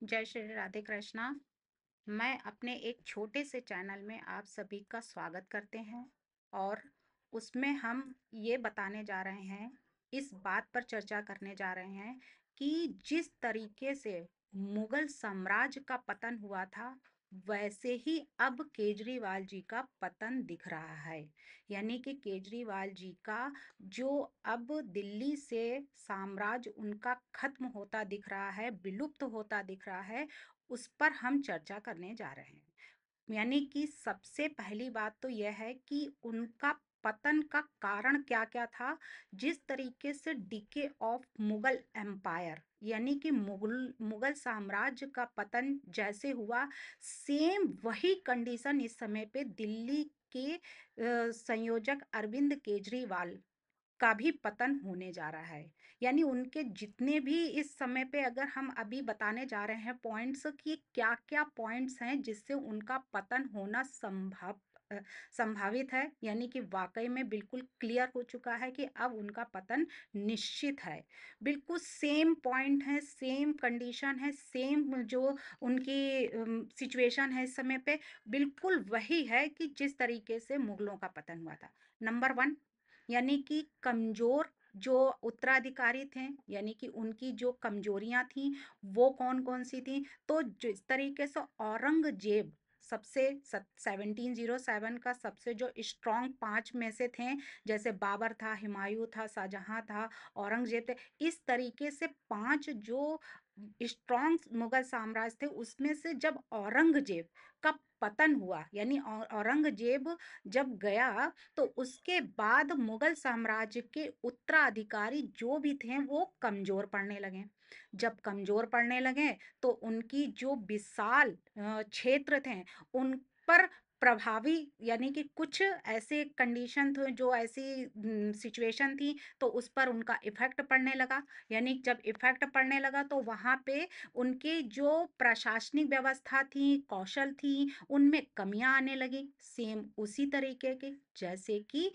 जय श्री राधे कृष्णा। मैं अपने एक छोटे से चैनल में आप सभी का स्वागत करते हैं और उसमें हम ये बताने जा रहे हैं, इस बात पर चर्चा करने जा रहे हैं कि जिस तरीके से मुगल साम्राज्य का पतन हुआ था, वैसे ही अब केजरीवाल जी का पतन दिख रहा है। यानी कि केजरीवाल जी का जो अब दिल्ली से साम्राज्य उनका खत्म होता दिख रहा है, विलुप्त होता दिख रहा है, उस पर हम चर्चा करने जा रहे हैं। यानी कि सबसे पहली बात तो यह है कि उनका पतन का कारण क्या क्या था। जिस तरीके से डिके ऑफ मुगल एम्पायर, यानी कि मुगल मुगल साम्राज्य का पतन जैसे हुआ, सेम वही कंडीशन इस समय पे दिल्ली के संयोजक अरविंद केजरीवाल का भी पतन होने जा रहा है। यानी उनके जितने भी इस समय पे, अगर हम अभी बताने जा रहे हैं पॉइंट्स कि क्या क्या पॉइंट्स हैं जिससे उनका पतन होना संभावित है, यानी कि वाकई में बिल्कुल क्लियर हो चुका है कि अब उनका पतन निश्चित है। बिल्कुल सेम पॉइंट है, सेम कंडीशन है, सेम जो उनकी सिचुएशन है इस समय पे, बिल्कुल वही है कि जिस तरीके से मुगलों का पतन हुआ था। नंबर वन, यानी कि कमजोर जो उत्तराधिकारी थे, यानी कि उनकी जो कमजोरियां थी वो कौन कौन सी थी। तो जिस तरीके से औरंगजेब सबसे 1707 का सबसे जो स्ट्रॉन्ग पांच में से थे, जैसे बाबर था, हुमायूं था, शाहजहां था, औरंगजेब थे, इस तरीके से पांच जो स्ट्रॉन्ग मुगल साम्राज्य थे, उसमें से जब औरंगजेब का पतन हुआ, यानी औरंगजेब जब गया, तो उसके बाद मुगल साम्राज्य के उत्तराधिकारी जो भी थे वो कमजोर पड़ने लगे। जब कमजोर पड़ने लगे तो उनकी जो विशाल क्षेत्र थे उन पर प्रभावी, यानी कि कुछ ऐसे कंडीशन थे, जो ऐसी सिचुएशन थी, तो उस पर उनका इफेक्ट पड़ने लगा। यानी जब इफेक्ट पड़ने लगा तो वहां पे उनके जो प्रशासनिक व्यवस्था थी, कौशल थी, उनमें कमियां आने लगी। सेम उसी तरीके के जैसे कि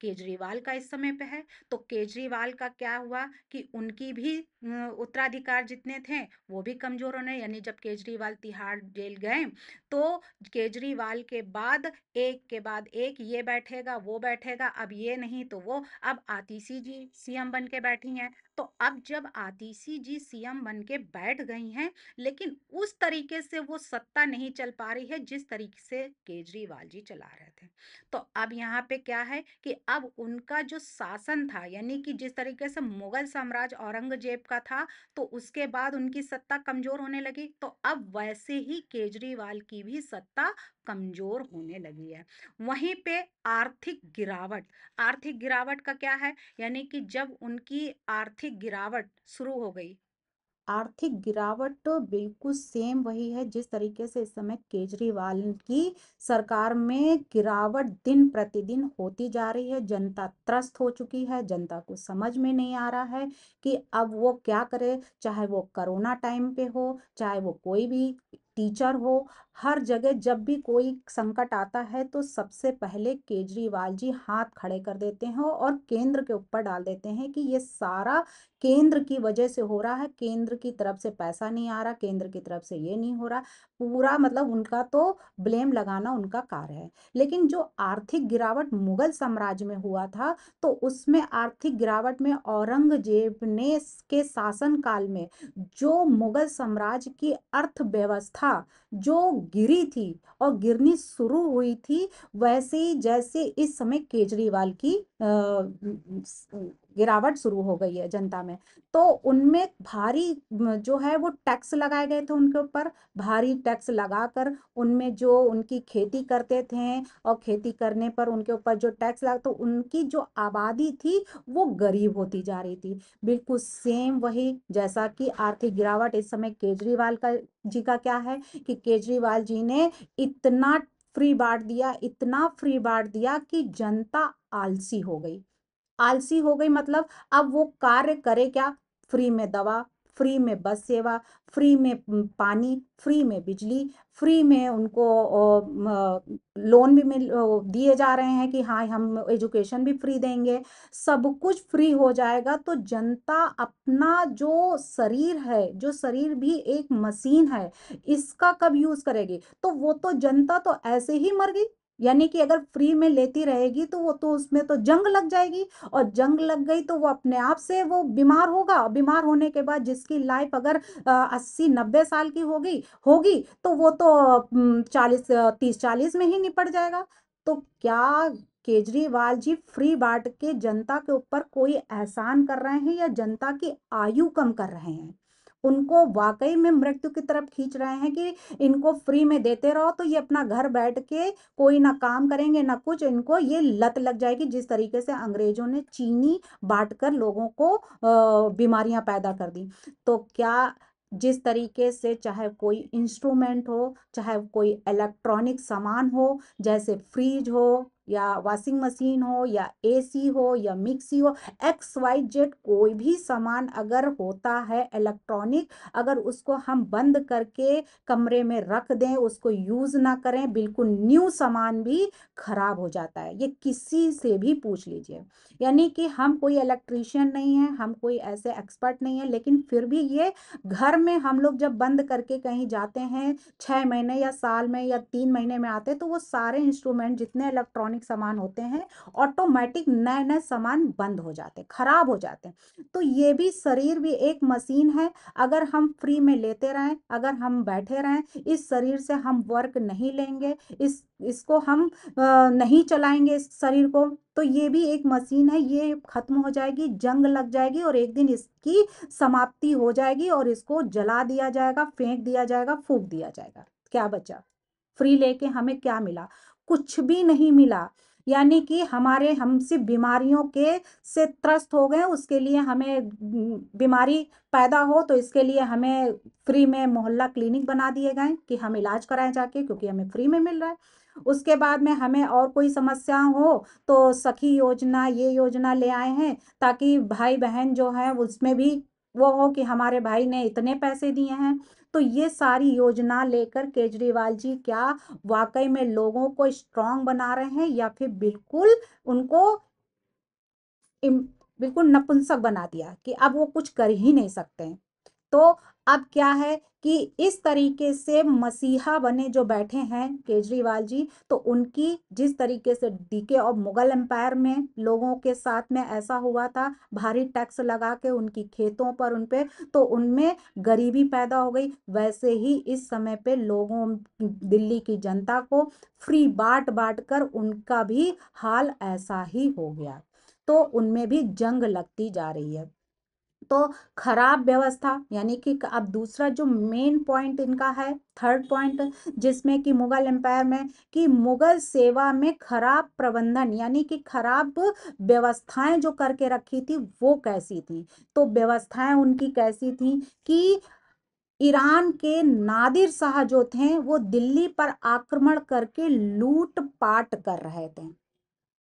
केजरीवाल का इस समय पे है। तो केजरीवाल का क्या हुआ कि उनकी भी उत्तराधिकार जितने थे वो भी कमजोर होने, यानी जब केजरीवाल तिहाड़ जेल गए तो केजरीवाल के बाद एक ये बैठेगा वो बैठेगा, अब ये नहीं तो वो, अब आतिशी जी सीएम बन के बैठी हैं। तो अब जब आतिशी जी सीएम बन के बैठ गई हैं, लेकिन उस तरीके से वो सत्ता नहीं चल पा रही है जिस तरीके से केजरीवाल जी चला रहे थे। तो अब यहाँ पे क्या है कि अब उनका जो शासन था, यानी कि जिस तरीके से मुगल साम्राज्य औरंगजेब का था, तो उसके बाद उनकी सत्ता कमजोर होने लगी, तो अब वैसे ही केजरीवाल की भी सत्ता कमजोर होने लगी है। वहीं पे आर्थिक गिरावट का क्या है, यानी कि जब उनकी आर्थिक गिरावट शुरू हो गई, आर्थिक गिरावट तो बिल्कुल सेम वही है जिस तरीके से इस समय केजरीवाल की सरकार में गिरावट दिन प्रतिदिन होती जा रही है। जनता त्रस्त हो चुकी है, जनता को समझ में नहीं आ रहा है कि अब वो क्या करे। चाहे वो कोरोना टाइम पे हो, चाहे वो कोई भी टीचर हो, हर जगह जब भी कोई संकट आता है तो सबसे पहले केजरीवाल जी हाथ खड़े कर देते हैं और केंद्र के ऊपर डाल देते हैं कि ये सारा केंद्र की वजह से हो रहा है, केंद्र की तरफ से पैसा नहीं आ रहा, केंद्र की तरफ से ये नहीं हो रहा। पूरा मतलब उनका तो ब्लेम लगाना उनका कार्य है। लेकिन जो आर्थिक गिरावट मुगल साम्राज्य में हुआ था, तो उसमें आर्थिक गिरावट में औरंगजेब ने के शासन काल में जो मुगल साम्राज्य की अर्थव्यवस्था जो गिरी थी और गिरनी शुरू हुई थी, वैसे ही जैसे इस समय केजरीवाल की गिरावट शुरू हो गई है जनता में। तो उनमें भारी जो है वो टैक्स लगाए गए थे उनके ऊपर, भारी टैक्स लगाकर उनमें जो उनकी खेती करते थे और खेती करने पर उनके ऊपर जो टैक्स लगा, तो उनकी जो आबादी थी वो गरीब होती जा रही थी। बिल्कुल सेम वही जैसा कि आर्थिक गिरावट इस समय केजरीवाल का जी का क्या है कि केजरीवाल जी ने इतना फ्री बांट दिया, इतना फ्री बांट दिया कि जनता आलसी हो गई। आलसी हो गई मतलब अब वो कार्य करे क्या, फ्री में दवा, फ्री में बस सेवा, फ्री में पानी, फ्री में बिजली, फ्री में उनको लोन भी दिए जा रहे हैं कि हाँ हम एजुकेशन भी फ्री देंगे। सब कुछ फ्री हो जाएगा तो जनता अपना जो शरीर है, जो शरीर भी एक मशीन है, इसका कब यूज करेगी? तो वो तो जनता तो ऐसे ही मर गई। यानी कि अगर फ्री में लेती रहेगी तो वो तो उसमें तो जंग लग जाएगी, और जंग लग गई तो वो अपने आप से वो बीमार होगा। बीमार होने के बाद जिसकी लाइफ अगर 80-90 साल की होगी होगी तो वो तो 30-40 में ही निपट जाएगा। तो क्या केजरीवाल जी फ्री बांट के जनता के ऊपर कोई एहसान कर रहे हैं या जनता की आयु कम कर रहे हैं? उनको वाकई में मृत्यु की तरफ खींच रहे हैं कि इनको फ्री में देते रहो तो ये अपना घर बैठ के कोई ना काम करेंगे ना कुछ, इनको ये लत लग जाएगी। जिस तरीके से अंग्रेजों ने चीनी बांटकर लोगों को बीमारियां पैदा कर दी। तो क्या जिस तरीके से चाहे कोई इंस्ट्रूमेंट हो, चाहे कोई इलेक्ट्रॉनिक सामान हो, जैसे फ्रिज हो या वॉशिंग मशीन हो या एसी हो या मिक्सी हो, XYZ कोई भी सामान अगर होता है इलेक्ट्रॉनिक, अगर उसको हम बंद करके कमरे में रख दें, उसको यूज ना करें, बिल्कुल न्यू सामान भी खराब हो जाता है। ये किसी से भी पूछ लीजिए। यानी कि हम कोई इलेक्ट्रीशियन नहीं है, हम कोई ऐसे एक्सपर्ट नहीं है, लेकिन फिर भी ये घर में हम लोग जब बंद करके कहीं जाते हैं 6 महीने या साल में या 3 महीने में आते हैं, तो वो सारे इंस्ट्रूमेंट जितने इलेक्ट्रॉनिक सामान होते हैं ऑटोमेटिक नए नए सामान बंद हो जाते हैं, खराब हो जाते हैं। तो ये भी शरीर भी एक मशीन है। अगर हम फ्री में लेते रहें, अगर हम बैठे रहें, इस शरीर से हम वर्क नहीं लेंगे, इसको हम नहीं चलाएंगे इस शरीर को, तो ये भी एक मशीन है, ये खत्म हो जाएगी, जंग लग जाएगी और एक दिन इसकी समाप्ति हो जाएगी और इसको जला दिया जाएगा, फेंक दिया जाएगा, फूंक दिया जाएगा। क्या बचा? फ्री लेके हमें क्या मिला? कुछ भी नहीं मिला। यानी कि हम सिर्फ बीमारियों के से त्रस्त हो गए, उसके लिए हमें बीमारी पैदा हो तो इसके लिए हमें फ्री में मोहल्ला क्लिनिक बना दिए गए कि हम इलाज कराएं जाके, क्योंकि हमें फ्री में मिल रहा है। उसके बाद में हमें और कोई समस्या हो तो सखी योजना, ये योजना ले आए हैं ताकि भाई बहन जो है उसमें भी वो हो कि हमारे भाई ने इतने पैसे दिए हैं। तो ये सारी योजना लेकर केजरीवाल जी क्या वाकई में लोगों को स्ट्रांग बना रहे हैं या फिर बिल्कुल उनको इम, बिल्कुल नपुंसक बना दिया कि अब वो कुछ कर ही नहीं सकते हैं? तो अब क्या है कि इस तरीके से मसीहा बने जो बैठे हैं केजरीवाल जी, तो उनकी जिस तरीके से डीके और मुगल एम्पायर में लोगों के साथ में ऐसा हुआ था, भारी टैक्स लगा के उनकी खेतों पर उन पे, तो उनमें गरीबी पैदा हो गई। वैसे ही इस समय पे लोगों, दिल्ली की जनता को फ्री बांट बांट कर उनका भी हाल ऐसा ही हो गया। तो उनमें भी जंग लगती जा रही है। तो खराब व्यवस्था, यानी कि अब दूसरा जो मेन पॉइंट इनका है, थर्ड पॉइंट, जिसमें कि मुगल एम्पायर में कि मुगल सेवा में खराब प्रबंधन, यानी कि खराब व्यवस्थाएं जो करके रखी थी वो कैसी थी? तो व्यवस्थाएं उनकी कैसी थी कि ईरान के नादिर शाह जो थे वो दिल्ली पर आक्रमण करके लूट पाट कर रहे थे,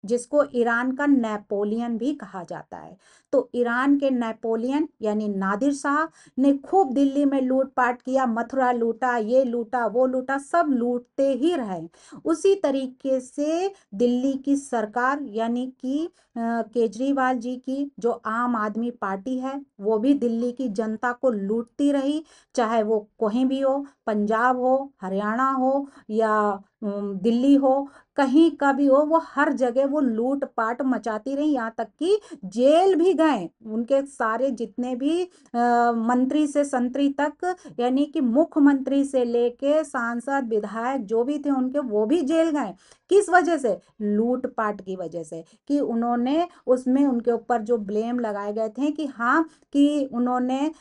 जिसको ईरान का नेपोलियन भी कहा जाता है। तो ईरान के नेपोलियन यानी नादिर शाह ने खूब दिल्ली में लूटपाट किया, मथुरा लूटा, ये लूटा, वो लूटा, सब लूटते ही रहे। उसी तरीके से दिल्ली की सरकार यानी कि केजरीवाल जी की जो आम आदमी पार्टी है वो भी दिल्ली की जनता को लूटती रही। चाहे वो कहीं भी हो, पंजाब हो, हरियाणा हो या दिल्ली हो, कहीं का भी हो, वो हर जगह वो लूट पाट मचाती रही। यहाँ तक कि जेल भी गए उनके सारे जितने भी मंत्री से संतरी तक, यानी कि मुख्यमंत्री से लेके सांसद विधायक जो भी थे उनके, वो भी जेल गए। किस वजह से? लूट पाट की वजह से, कि उन्होंने उसमें उनके ऊपर जो ब्लेम लगाए गए थे कि हाँ, कि उन्होंने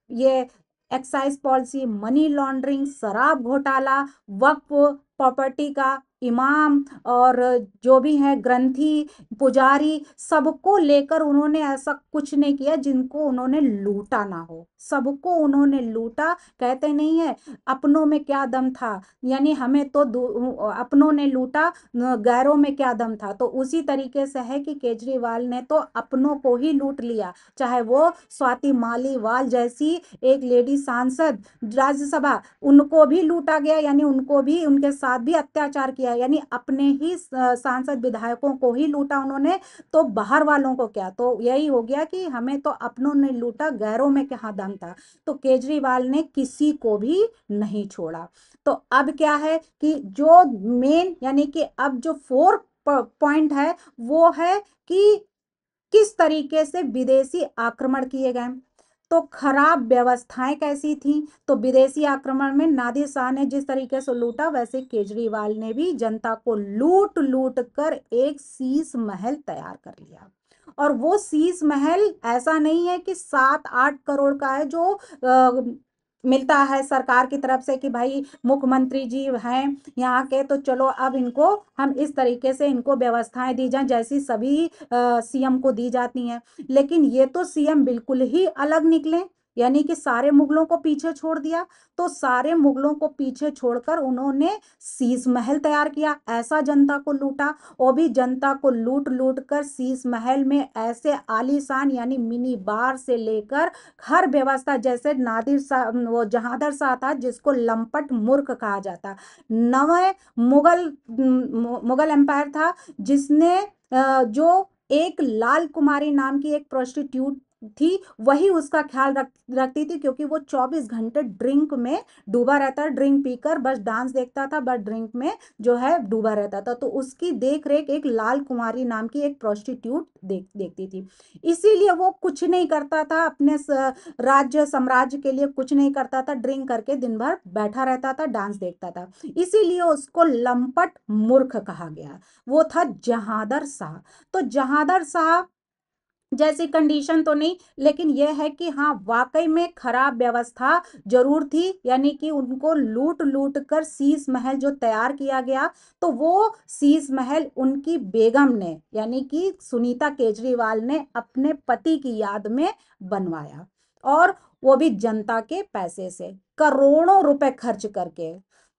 ये एक्साइज पॉलिसी, मनी लॉन्ड्रिंग, शराब घोटाला, वक्फ प्रॉपर्टी का इमाम और जो भी हैं ग्रंथी, पुजारी, सबको लेकर उन्होंने ऐसा कुछ नहीं किया जिनको उन्होंने लूटा ना हो। सबको उन्होंने लूटा। कहते नहीं है अपनों में क्या दम था, यानी हमें तो अपनों ने लूटा, गैरों में क्या दम था। तो उसी तरीके से है कि केजरीवाल ने तो अपनों को ही लूट लिया। चाहे वो स्वाति मालीवाल जैसी एक लेडी सांसद राज्यसभा, उनको भी लूटा गया, यानी उनको भी, उनके साथ भी अत्याचार किया, यानी अपने ही सांसद विधायकों को ही लूटा उन्होंने, तो बाहर वालों को क्या। तो यही हो गया कि हमें तो अपनों ने लूटा, गैरों में कहाँ दम था। तो केजरीवाल ने किसी को भी नहीं छोड़ा। तो अब क्या है कि जो मेन, यानी कि अब जो फोर पॉइंट है वो है कि किस तरीके से विदेशी आक्रमण किए गए। तो खराब व्यवस्थाएं कैसी थी। तो विदेशी आक्रमण में नादिर शाह ने जिस तरीके से लूटा, वैसे केजरीवाल ने भी जनता को लूट लूट कर एक शीश महल तैयार कर लिया। और वो शीश महल ऐसा नहीं है कि 7-8 करोड़ का है जो मिलता है सरकार की तरफ से कि भाई मुख्यमंत्री जी हैं यहाँ के, तो चलो अब इनको हम इस तरीके से इनको व्यवस्थाएं दी जाएं जैसी सभी सीएम को दी जाती हैं। लेकिन ये तो सीएम बिल्कुल ही अलग निकले, यानी कि सारे मुगलों को पीछे छोड़ दिया। तो सारे मुगलों को पीछे छोड़कर उन्होंने शीश महल तैयार किया, ऐसा जनता को लूटा। वो भी जनता को लूट लूट कर शीश महल में ऐसे आलीशान, यानी मिनी बार से लेकर हर व्यवस्था, जैसे नादिर शाह, वो जहांदर शाह था जिसको लंपट मूर्ख कहा जाता, नवे मुगल एम्पायर था, जिसने जो एक लाल कुमारी नाम की एक प्रोस्टिट्यूट थी, वही उसका ख्याल रखती थी, क्योंकि वो 24 घंटे ड्रिंक में डूबा रहता, ड्रिंक पीकर बस डांस देखता था, बस ड्रिंक में जो है डूबा रहता था। तो उसकी देख रेख एक लाल कुमारी नाम की एक प्रोस्टिट्यूट देखती थी। इसीलिए वो कुछ नहीं करता था, अपने राज्य साम्राज्य के लिए कुछ नहीं करता था, ड्रिंक करके दिन भर बैठा रहता था, डांस देखता था। इसीलिए उसको लंपट मूर्ख कहा गया। वो था जहांदर शाह। तो जहांदर शाह जैसी कंडीशन तो नहीं, लेकिन यह है कि हाँ वाकई में खराब व्यवस्था जरूर थी, यानी कि उनको लूट लूट कर शीश महल जो तैयार किया गया, तो वो शीश महल उनकी बेगम ने, यानी कि सुनीता केजरीवाल ने अपने पति की याद में बनवाया। और वो भी जनता के पैसे से, करोड़ों रुपए खर्च करके।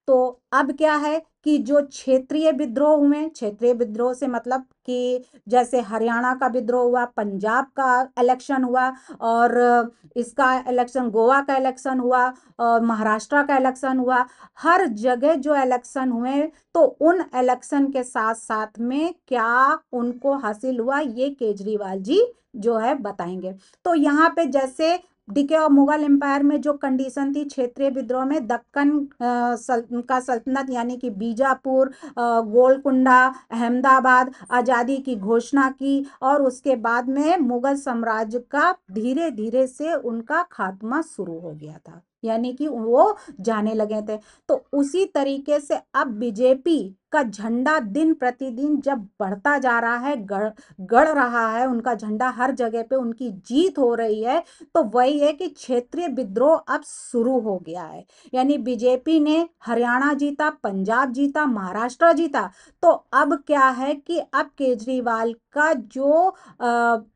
तो अब क्या है कि जो क्षेत्रीय विद्रोह हुए, क्षेत्रीय विद्रोह से मतलब कि जैसे हरियाणा का विद्रोह हुआ, पंजाब का इलेक्शन हुआ, और इसका इलेक्शन, गोवा का इलेक्शन हुआ, और महाराष्ट्र का इलेक्शन हुआ, हर जगह जो इलेक्शन हुए, तो उन इलेक्शन के साथ साथ में क्या उनको हासिल हुआ, ये केजरीवाल जी जो है बताएंगे। तो यहाँ पे जैसे डीके और मुगल एम्पायर में जो कंडीशन थी क्षेत्रीय विद्रोह में, दक्कन का सल्तनत, यानी कि बीजापुर, गोलकुंडा, अहमदाबाद, आज़ादी की घोषणा की, और उसके बाद में मुगल साम्राज्य का धीरे धीरे से उनका खात्मा शुरू हो गया था, यानी कि वो जाने लगे थे। तो उसी तरीके से अब बीजेपी का झंडा दिन प्रतिदिन जब बढ़ता जा रहा है, गढ़ रहा है उनका झंडा, हर जगह पे उनकी जीत हो रही है। तो वही है कि क्षेत्रीय विद्रोह अब शुरू हो गया है, यानी बीजेपी ने हरियाणा जीता, पंजाब जीता, महाराष्ट्र जीता। तो अब क्या है कि अब केजरीवाल का जो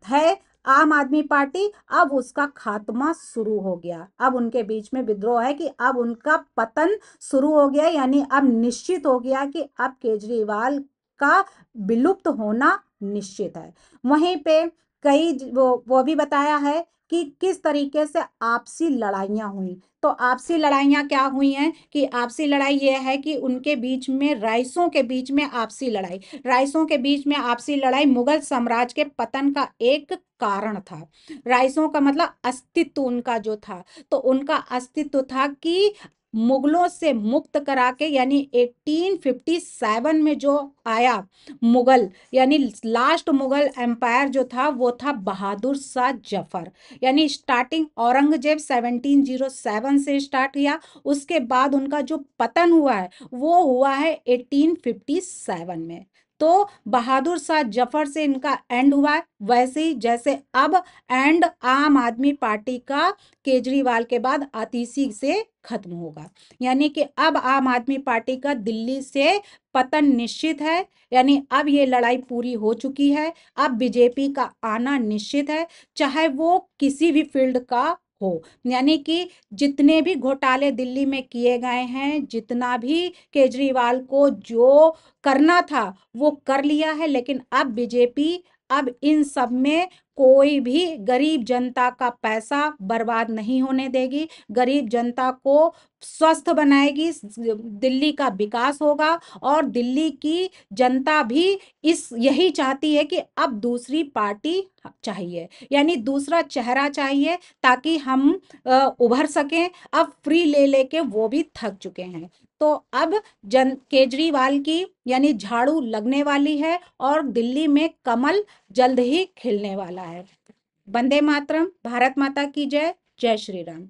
है आम आदमी पार्टी, अब उसका खात्मा शुरू हो गया। अब उनके बीच में विद्रोह है कि अब उनका पतन शुरू हो गया, यानी अब निश्चित हो गया कि अब केजरीवाल का विलुप्त होना निश्चित है। वहीं पे कई वो भी बताया है कि किस तरीके से आपसी लड़ाइयां हुई। तो आपसी लड़ाइयां क्या हुई हैं कि आपसी लड़ाई ये है कि उनके बीच में, राइसों के बीच में आपसी लड़ाई, राइसों के बीच में आपसी लड़ाई मुगल साम्राज्य के पतन का एक कारण था। राइसों का मतलब अस्तित्व उनका जो था, तो उनका अस्तित्व था कि मुगलों से मुक्त करा के, यानी 1857 में जो आया मुगल, यानी लास्ट मुगल एम्पायर जो था वो था बहादुर शाह जफर, यानी स्टार्टिंग औरंगजेब 1707 से स्टार्ट किया, उसके बाद उनका जो पतन हुआ है वो हुआ है 1857 में। तो बहादुर शाह जफर से इनका एंड हुआ है, वैसे ही जैसे अब एंड आम आदमी पार्टी का केजरीवाल के बाद आतिशी से खत्म होगा। यानी कि अब आम आदमी पार्टी का दिल्ली से पतन निश्चित है। यानी अब ये लड़ाई पूरी हो चुकी है। अब बीजेपी का आना निश्चित है, चाहे वो किसी भी फील्ड का हो। यानी कि जितने भी घोटाले दिल्ली में किए गए हैं, जितना भी केजरीवाल को जो करना था वो कर लिया है, लेकिन अब बीजेपी अब इन सब में कोई भी गरीब जनता का पैसा बर्बाद नहीं होने देगी। गरीब जनता को स्वस्थ बनाएगी, दिल्ली का विकास होगा और दिल्ली की जनता भी इस यही चाहती है कि अब दूसरी पार्टी चाहिए, यानी दूसरा चेहरा चाहिए, ताकि हम उभर सकें। अब फ्री ले लेके वो भी थक चुके हैं। तो अब जन केजरीवाल की यानी झाड़ू लगने वाली है और दिल्ली में कमल जल्द ही खिलने वाला है। वंदे मातरम। भारत माता की जय। जय श्री राम।